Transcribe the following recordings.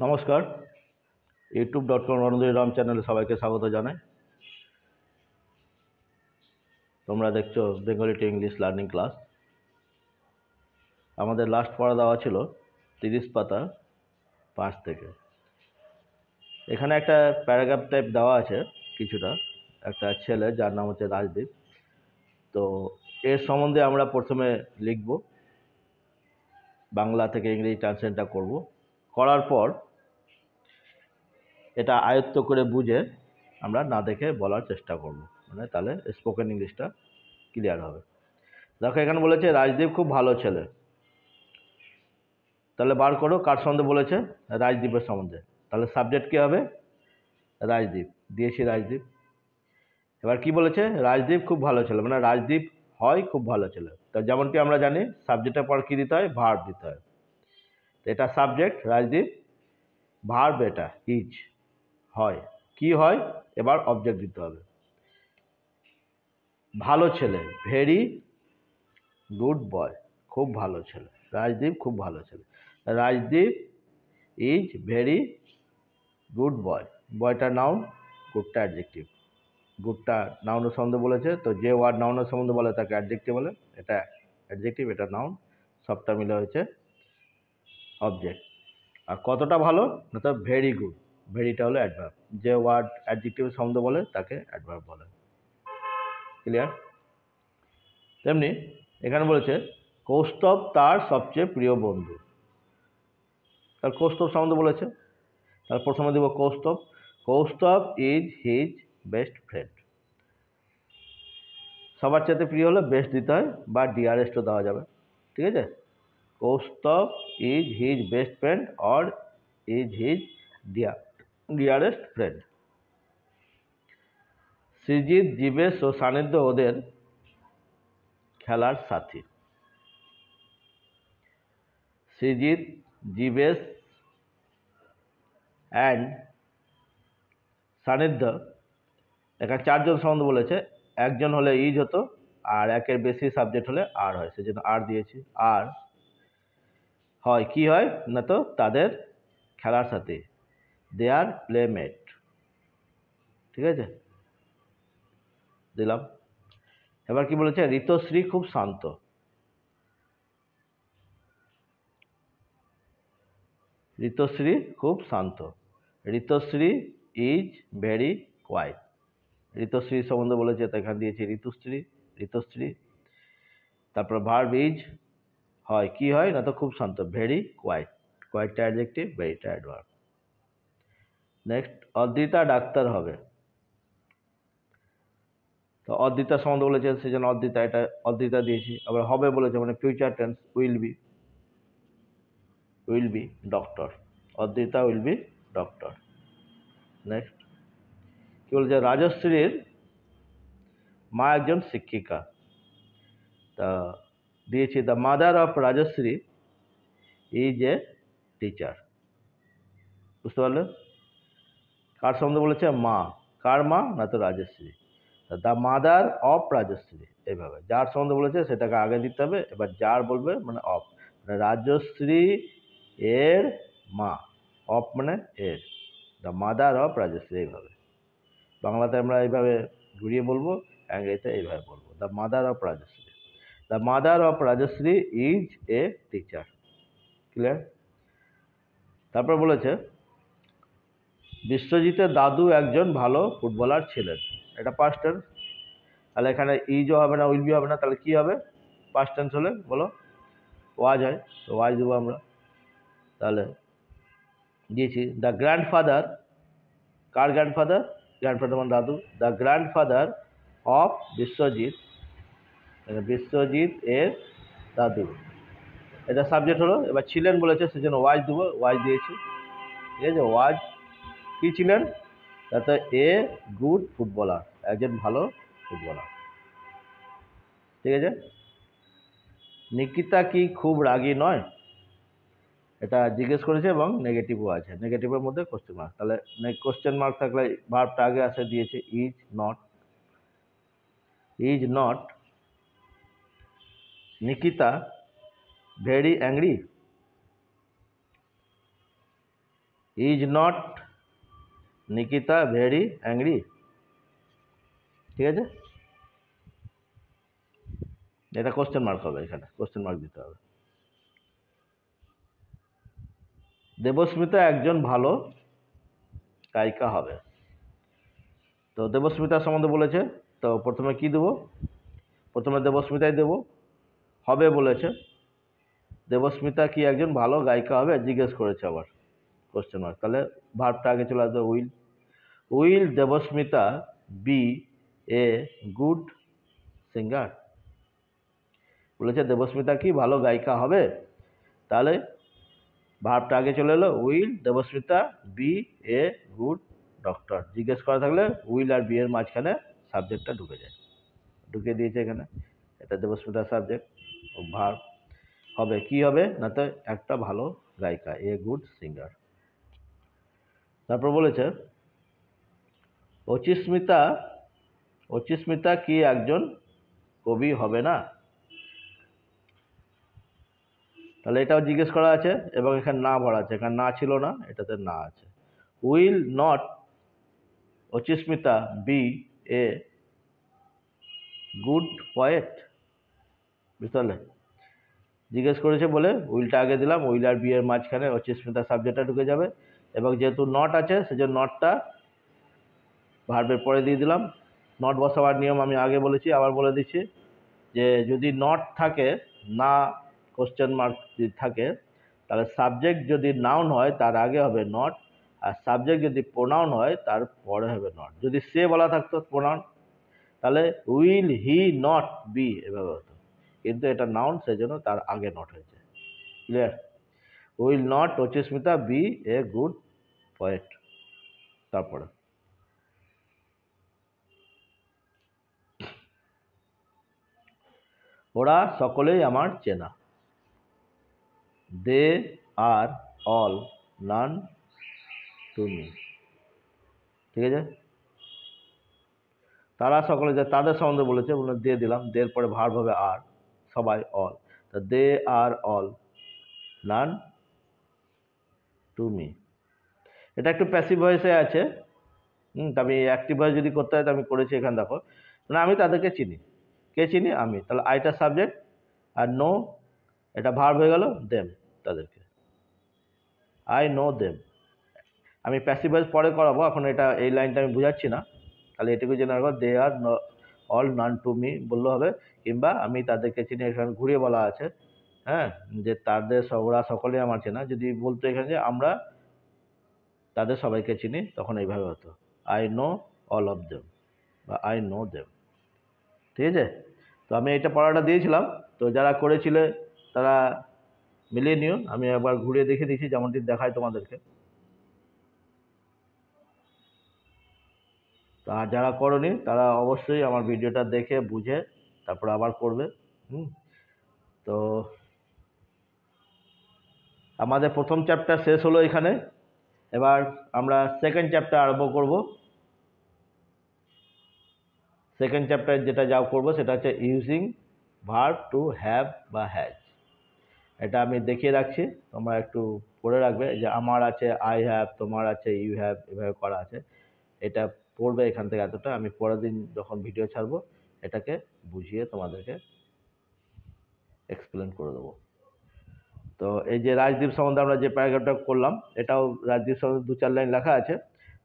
নমস্কার, youtube.com রণধীর চ্যানেলে সবাইকে স্বাগত জানাই। তোমরা দেখছো Bengali to English learning class. আমাদের লাস্ট পড়া দেওয়া ছিল 30 পাতা 5 থেকে। এখানে একটা প্যারাগ্রাফ টাইপ দেওয়া আছে কিছুটা, একটা ছেলে যার নাম হচ্ছে রাজদীপ। তো এর সম্বন্ধে আমরা প্রথমে লিখব, বাংলা থেকে ইংরেজি ট্রান্সলেটটা করব, করার পর এটা আয়ত্ত করে বুঝে আমরা না দেখে বলার চেষ্টা করব, মানে তাহলে স্পোকেন ইংলিশটা ক্লিয়ার হবে। দেখো এখানে বলেছে রাজদীপ খুব ভালো ছেলে। তাহলে বার করো কার সম্বন্ধে বলেছে, রাজদীপের সম্বন্ধে। তাহলে সাবজেক্ট কি হবে, রাজদীপ, দিয়েছি রাজদীপ। এবার কি বলেছে, রাজদীপ খুব ভালো ছেলে, মানে রাজদীপ হয় খুব ভালো ছেলে। তা যেমনটি আমরা জানি সাবজেক্টের পর কি দিতে হয়, ভার্ব দিতে হয়। এটা সাবজেক্ট রাজদীপ, ভার্ব এটা ইজ, হয় কি হয়, এবার অবজেক্ট দিতে হবে। ভালো ছেলে, ভেরি গুড বয়, খুব ভালো ছেলে, রাজদীপ খুব ভালো ছেলে। Rajdeep is very good boy, বয়টা নাউন, গুডটা অ্যাডজেক্টিভ। গুডটা নাউনের সম্বন্ধে বলেছে, তো যে ওয়ার্ড নাউনের সম্বন্ধে বলে তাকে অ্যাডজেক্টিভ বলে। এটা অ্যাডজেক্টিভ, এটা নাউন, সবটা মিলে হয়েছে অবজেক্ট। আর কতটা ভালো, না তো ভেরি গুড, ভেরিটা হলো অ্যাডভার্ব। যে ওয়ার্ড অ্যাডজেক্টিভের সম্বন্ধে বলে তাকে অ্যাডভার্ব বলে। ক্লিয়ার? তেমনি এখানে বলেছে কৌস্তব তার সবচেয়ে প্রিয় বন্ধু। তার কৌস্তব সম্বন্ধে বলেছে, তার প্রথমে দিব Kaustav. Kaustav is his best friend. সবার চাইতে প্রিয় হলে বেস্ট দিতে হয়, বা ডিয়ারেস্টও দেওয়া যাবে, ঠিক আছে। Kaustav is his best friend or is his dearest friend. Srijit, Jibesh ও সান্নিধ্য ওদের খেলার সাথী। সৃজিত, জীবেশ অ্যান্ড সান্নিধ্য, এখানে চারজন সম্বন্ধে বলেছে। একজন হলে ইজ হতো, আর একের বেশি সাবজেক্ট হলে আর হয়, সেজন্য আর দিয়েছি। আর হয় কি হয়, না তো তাদের খেলার সাথে, দে আর প্লেমেট, ঠিক আছে, দিলাম। এবার কি বলেছে, ঋতশ্রী খুব শান্ত। ঋতশ্রী খুব শান্ত, Ritashree is very quiet. Ritashree সম্বন্ধে বলেছে, তো এখানে দিয়েছি ঋতুশ্রী, ঋতশ্রী। তারপর ভার্ব ইজ, হয় কি হয়, না তো খুব শান্ত, ভেরি কোয়াইট, কোয়াইটটা অ্যাডজেক্টিভ, ভেরিটা অ্যাডভার্ব। নেক্সট, অদ্রিতা ডাক্তার হবে। তো অদ্রিতা সম্বন্ধে বলেছে, সেজন্য অদ্রিতা, এটা অদ্রিতা দিয়েছি। আবার হবে বলেছে, মানে future tense, will be doctor. Adrita will be doctor. Next কি বলেছে, রাজশ্রীর মা একজন শিক্ষিকা। তা দিয়েছি the mother of Rajashree is a teacher. বুঝতে পারলে? কার সম্বন্ধে বলেছে, মা। কার মা, না তো Rajashree. The mother of Rajashree, এইভাবে যার সম্বন্ধে বলেছে সেটাকে আগে দিতে হবে, এবার যার বলবে মানে অফ, মানে রাজশ্রী এর মা, অফ মানে এর, দ্য মাদার অফ রাজশ্রী, এইভাবে। বাংলাতে আমরা এইভাবে ঘুরিয়ে বলবো, ইংরেজিতে এইভাবে বলবো, the mother of Rajashree. The mother of Rajashree is a teacher. Clear? তারপর বলেছে বিশ্বজিতের দাদু একজন ভালো ফুটবলার ছিলেন। এটা পাস্ট টেন্স, তাহলে এখানে ইজও হবে না, উইল বি হবে না, তাহলে কি হবে, পাস্ট টেন্স হলে বলো, ওয়াজ হয়, তো ওয়াজ দেবো আমরা। তাহলে দিয়েছি the grandfather. Car grandfather, grandfather মানে দাদু। The grandfather of Biswajit, Biswajit এর দাদু, এটা সাবজেক্ট হলো। এবার ছিলেন বলেছে, সেজন্য ওয়াজ দেবো, ওয়াজ দিয়েছি, ঠিক আছে। ওয়াজ কি ছিলেন, তাতে এ গুড ফুটবলার, একজন ভালো ফুটবলার, ঠিক আছে। নিকিতা কি খুব রাগী নয়, এটা জিজ্ঞেস করেছে এবং নেগেটিভও আছে, নেগেটিভের মধ্যে কোশ্চেন মার্ক। তাহলে কোশ্চেন মার্ক থাকলে ভার্বটা আগে আসে, দিয়েছে is not. Is not Nikita very angry. Is not Nikita very angry. ঠিক আছে, এটা কোশ্চেন মার্ক হবে, এখানে কোশ্চেন মার্ক দিতে হবে। দেবস্মিতা একজন ভালো গায়িকা হবে। তো দেবস্মিতা সম্বন্ধে বলেছে, তো প্রথমে কি দেবো? প্রথমে দেবস্মিতাই দেবো। হবে বলেছে, দেবস্মিতা কি একজন ভালো গায়িকা হবে জিজ্ঞেস করেছে আবার, কোশ্চেন মার্ক। তাহলে ভার্বটা আগে চলে আসবে, will. Will Debasmita be a good singer? বলেছে দেবস্মিতা কি ভালো গায়িকা হবে, তাহলে ভার্বটা আগে চলে এলো, will Debasmita be a good doctor. জিজ্ঞেস করা থাকলে উইল আর বি এর মাঝখানে সাবজেক্টটা ঢুকে যায়, ঢুকিয়ে দিয়েছে এখানে। এটা দেবস্মিতার সাবজেক্ট, ভার্ব হবে কি হবে না, তো একটা ভালো গায়িকা, এ গুড সিঙ্গার। তারপর বলেছে অচিস্মিতা, অচিস্মিতা কি একজন কবি হবে না? তাহলে এটাও জিজ্ঞেস করা আছে এবং এখানে না ভরা আছে, এখানে না ছিল না, এটাতে না আছে। Will not Achismita be a good poet? বুঝতে পারলে? জিজ্ঞেস করেছে বলে উইলটা আগে দিলাম, উইল আর বি এর মাঝখানে অচিস্মিতা সাবজেক্টটা ঢুকে যাবে, এবং যেহেতু নট আছে সেজন্য নটটা ভার্বের পরে দিয়ে দিলাম। নট বসাবার নিয়ম আমি আগে বলেছি, আবার বলে দিচ্ছি, যে যদি নট থাকে, না কোশ্চেন মার্ক যদি থাকে, তাহলে সাবজেক্ট যদি নাউন হয় তার আগে হবে নট, আর সাবজেক্ট যদি প্রোনাউন হয় তার পরে হবে নট। যদি সে বলা থাকতো প্রোনাউন, তাহলে উইল হি নট বি এভাবে হতো, কিন্তু এটা নাউন সেজন্য তার আগে নট হয়েছে। Clear? Will not Achismita be a good poet. তারপরে ওরা সকলেই আমার চেনা। They are all none to me. ঠিক আছে, তারা সকলে, যে তাদের সম্বন্ধে বলেছে, দিয়ে দিলাম, দের পরে ভার্ব হবে আর, সবাই অল। তা দে are all none to me, এটা একটু প্যাসিভ ভয়েসে আছে। তা আমি অ্যাক্টিভ ভয়েস যদি করতে হয় তো আমি করেছি, এখানে দেখো, মানে আমি তাদেরকে চিনি। কে চিনি? আমি। তাহলে আইটা সাবজেক্ট, আর নো এটা ভার্ব হয়ে গেল, দেম তাদেরকে, আই নো দেম। আমি প্যাসিভ ভয়েস পরে করাবো, এখন এটা এই লাইনটা আমি বুঝাচ্ছি না, তাহলে এটুকু জেনে রাখবো, দে are all none to me বললে হবে, কিংবা আমি তাদেরকে চিনি, এখানে ঘুরিয়ে বলা আছে, হ্যাঁ, যে তাদের ওরা সকলে আমার চেনা। যদি বলতো এখানে যে আমরা তাদের সবাইকে চিনি, তখন এইভাবে হতো, I know all of them বা আই নো দেম। ঠিক আছে, তো আমি এটা পড়াটা দিয়েছিলাম, তো যারা করেছিলে তারা মিলিয়ে নিও। আমি একবার ঘুরিয়ে দেখে দিয়েছি, যেমনটি দেখায় তোমাদেরকে। আর যারা করনি তারা অবশ্যই আমার ভিডিওটা দেখে বুঝে তারপর আবার করবে। তো আমাদের প্রথম চ্যাপ্টার শেষ হলো এখানে, এবার আমরা সেকেন্ড চ্যাপ্টার আরম্ভ করব। সেকেন্ড চ্যাপ্টার যেটা যা করব সেটা হচ্ছে ইউজিং ভার্ব টু হ্যাভ বা হ্যাজ। এটা আমি দেখিয়ে রাখছি, তোমরা একটু পড়ে রাখবে, যে আমার আছে আই হ্যাভ, তোমার আছে ইউ হ্যাভ, এভাবে করা আছে। এটা পড়বে এখান থেকে এতটা, আমি পরের দিন যখন ভিডিও ছাড়বো এটাকে বুঝিয়ে তোমাদেরকে এক্সপ্লেন করে দেবো। তো এই যে রাজদীপ সম্বন্ধে আমরা যে প্যারাগ্রাফটা করলাম, এটাও রাজদীপ সম্বন্ধে 2-4 লাইন লেখা আছে।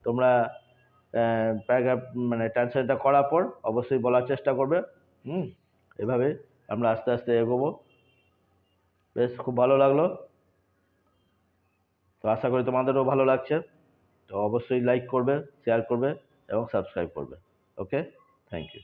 তোমরা প্যারাগ্রাফ মানে ট্রান্সলেটটা করার পর অবশ্যই বলার চেষ্টা করবে। এভাবে আমরা আস্তে আস্তে এগোবো। বেশ, খুব ভালো লাগলো, তো আশা করি তোমাদেরও ভালো লাগছে। তো অবশ্যই লাইক করবে, শেয়ার করবে এবং সাবস্ক্রাইব করবে। ওকে, থ্যাংক ইউ।